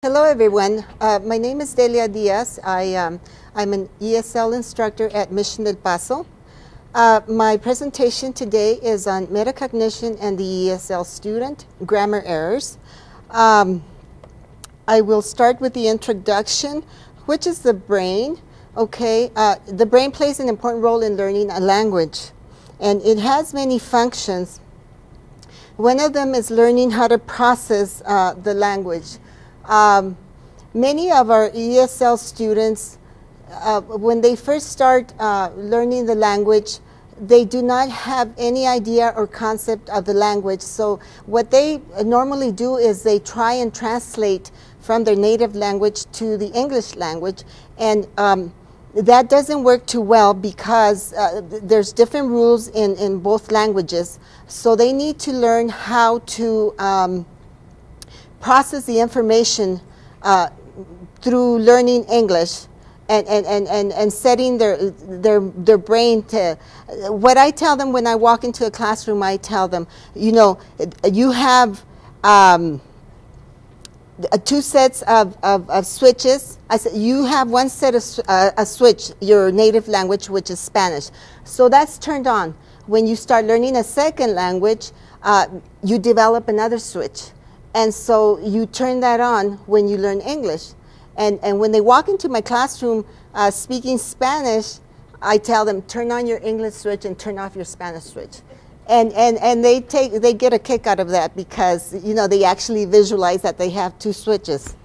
Hello, everyone. My name is Delia Diaz. I'm an ESL instructor at Mission del Paso. My presentation today is on metacognition and the ESL student, grammar errors. I will start with the introduction, which is the brain. Okay, the brain plays an important role in learning a language, and it has many functions. One of them is learning how to process the language. Many of our ESL students, when they first start learning the language, they do not have any idea or concept of the language. So what they normally do is they try and translate from their native language to the English language, and that doesn't work too well because there's different rules in both languages. So they need to learn how to process the information through learning English and setting their brain to. What I tell them when I walk into a classroom, I tell them, you know, you have two sets of switches. I said you have one set of a switch, your native language, which is Spanish. So that's turned on. When you start learning a second language, you develop another switch. And so you turn that on when you learn English. And when they walk into my classroom speaking Spanish, I tell them, turn on your English switch and turn off your Spanish switch. And they get a kick out of that because, you know, they actually visualize that they have two switches.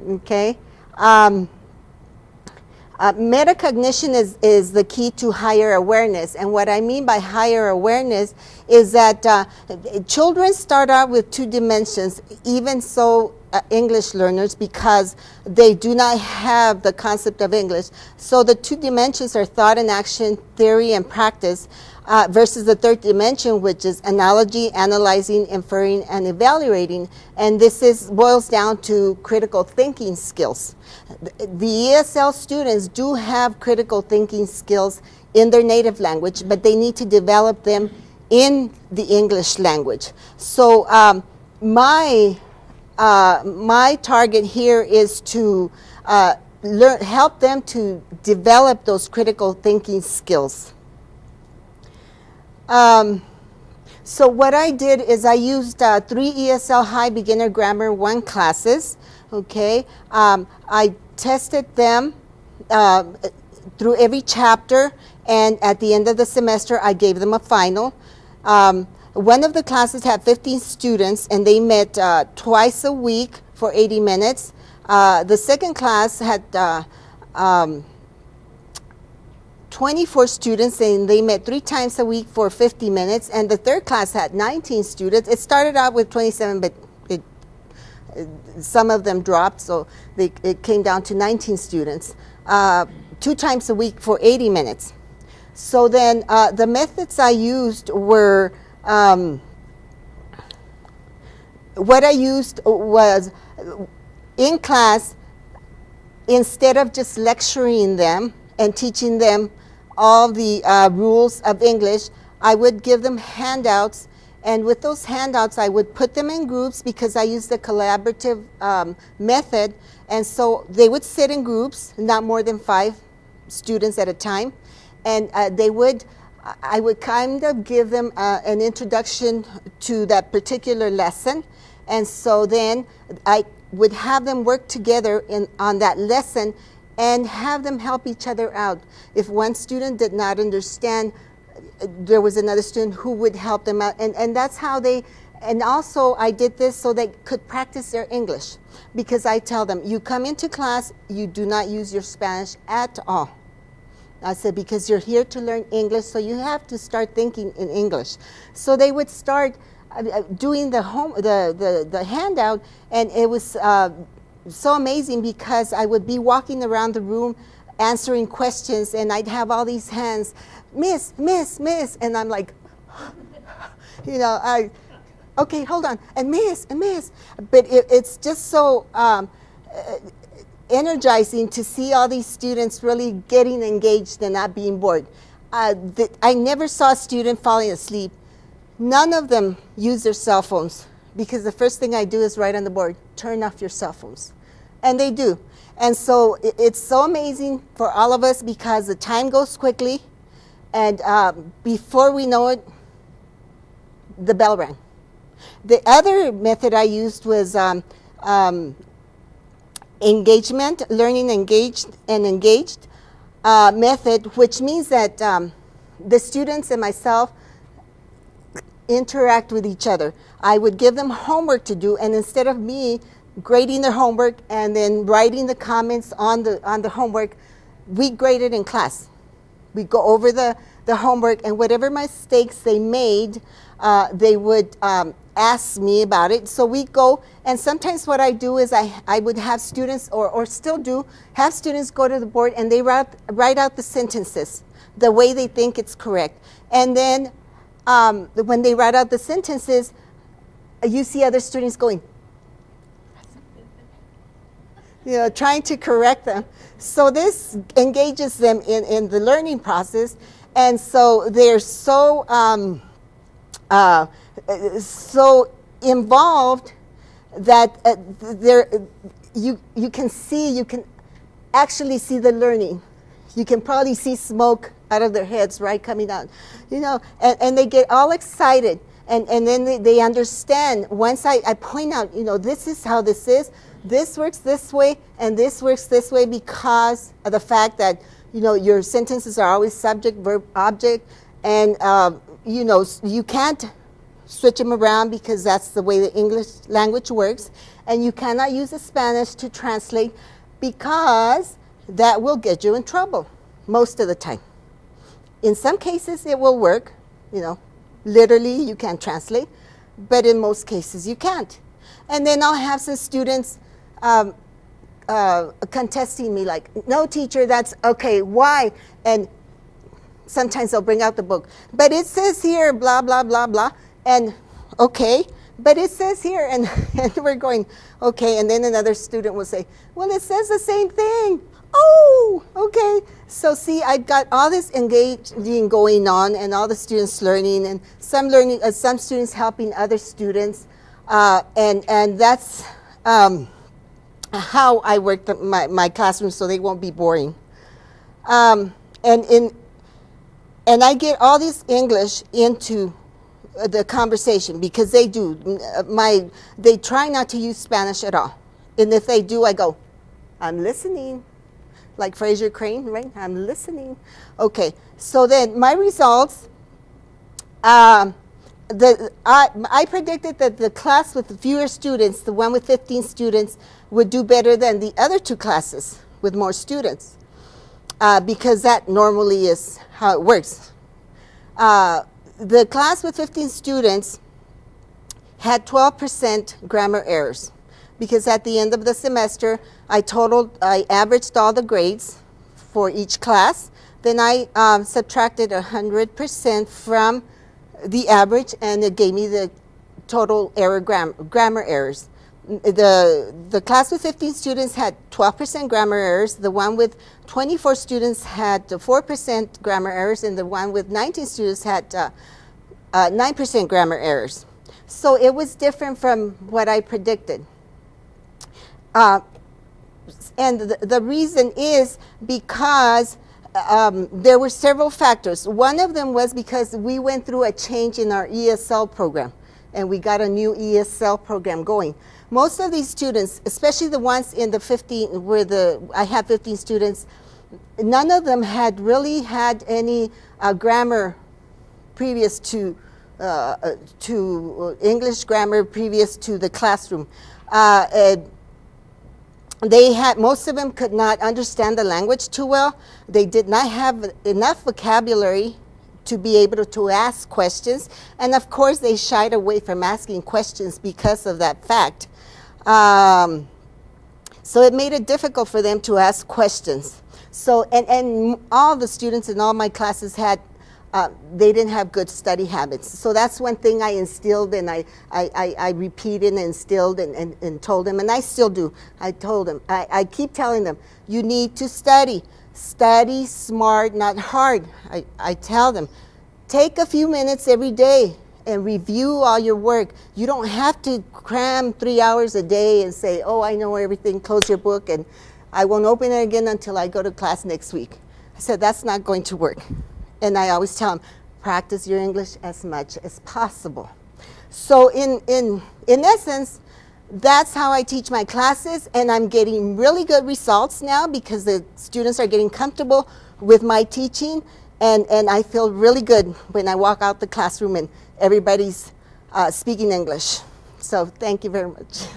Okay? Metacognition is the key to higher awareness. And what I mean by higher awareness is that children start out with two dimensions, even so English learners, because they do not have the concept of English. So the two dimensions are thought and action, theory and practice, versus the third dimension, which is analogy, analyzing, inferring, and evaluating. And this boils down to critical thinking skills. The ESL students do have critical thinking skills in their native language, but they need to develop them in the English language. So my target here is to help them to develop those critical thinking skills. So what I did is I used 3 ESL High Beginner Grammar 1 classes. Okay, I tested them through every chapter, and at the end of the semester I gave them a final. One of the classes had 15 students, and they met twice a week for 80 minutes. The second class had 24 students, and they met 3 times a week for 50 minutes. And the third class had 19 students. It started out with 27, but some of them dropped, so it came down to 19 students, 2 times a week for 80 minutes. So then the methods I used were, what I used was, in class, instead of just lecturing them and teaching them all the rules of English, I would give them handouts. And with those handouts, I would put them in groups because I used the collaborative method. And so they would sit in groups, not more than 5 students at a time. And I would kind of give them an introduction to that particular lesson. And so then I would have them work together on that lesson and have them help each other out. If one student did not understand, there was another student who would help them out. And that's how and also I did this so they could practice their English. Because I tell them, you come into class, you do not use your Spanish at all. I said, because you're here to learn English, so you have to start thinking in English. So they would start doing the handout, and it was so amazing because I would be walking around the room answering questions, and I'd have all these hands, miss, and I'm like, you know, okay, hold on, and miss. But it's just so energizing to see all these students really getting engaged and not being bored. I never saw a student falling asleep. None of them use their cell phones, because the first thing I do is write on the board, turn off your cell phones. And they do. And so it's so amazing for all of us because the time goes quickly, and before we know it, the bell rang. The other method I used was engagement, learning engaged and engaged method, which means that the students and myself interact with each other. I would give them homework to do, and instead of me grading their homework and then writing the comments on the homework, we grade it in class. We go over the homework, and whatever mistakes they made, they would ask me about it. So we go, and sometimes what I do is I would have students, or still do, have students go to the board and they write out the sentences the way they think it's correct. And then when they write out the sentences, you see other students going, trying to correct them. So this engages them in the learning process, and so they're so so involved that you can actually see the learning. You can probably see smoke out of their heads, right, coming out, and they get all excited, and then they understand. Once I point out, this is how this is. This works this way, and this works this way because of the fact that, your sentences are always subject, verb, object, and, you can't switch them around because that's the way the English language works, and you cannot use the Spanish to translate because that will get you in trouble most of the time. In some cases, it will work, literally you can translate, but in most cases you can't. And then I'll have some students contesting me like, no teacher, that's okay, why? And sometimes they'll bring out the book, but it says here blah blah blah blah, and okay, but it says here, and we're going, okay, and then another student will say, well, it says the same thing. Oh, okay. So see, I've got all this engaging going on, and all the students learning, and some students helping other students, and that's how I work my classroom so they won't be boring. And I get all this English into the conversation because they do. They try not to use Spanish at all, and if they do, I go, I'm listening. Like Fraser Crane, right? I'm listening. Okay, so then my results, I predicted that the class with fewer students, the one with 15 students, would do better than the other two classes with more students, because that normally is how it works. The class with 15 students had 12% grammar errors, because at the end of the semester, I averaged all the grades for each class. Then I subtracted 100% from the average, and it gave me the total grammar errors. The class with 15 students had 12% grammar errors. The one with 24 students had 4% grammar errors, and the one with 19 students had 9% grammar errors. So it was different from what I predicted. And the reason is because there were several factors. One of them was because we went through a change in our ESL program, and we got a new ESL program going. Most of these students, especially the ones in the 15, I have 15 students, none of them had really had any grammar previous to English grammar previous to the classroom. Most of them could not understand the language too well. They did not have enough vocabulary to be able to ask questions. And of course, they shied away from asking questions because of that fact. So it made it difficult for them to ask questions. So, and all the students in all my classes they didn't have good study habits. So that's one thing I instilled, and I repeated and instilled and told them, and I still do. I told them, I keep telling them, you need to study. Study smart, not hard. I tell them, take a few minutes every day and review all your work. You don't have to cram 3 hours a day and say, oh, I know everything, close your book, and I won't open it again until I go to class next week. I said, that's not going to work. And I always tell them, practice your English as much as possible. So in essence, that's how I teach my classes, and I'm getting really good results now because the students are getting comfortable with my teaching, and I feel really good when I walk out the classroom and everybody's speaking English. So thank you very much.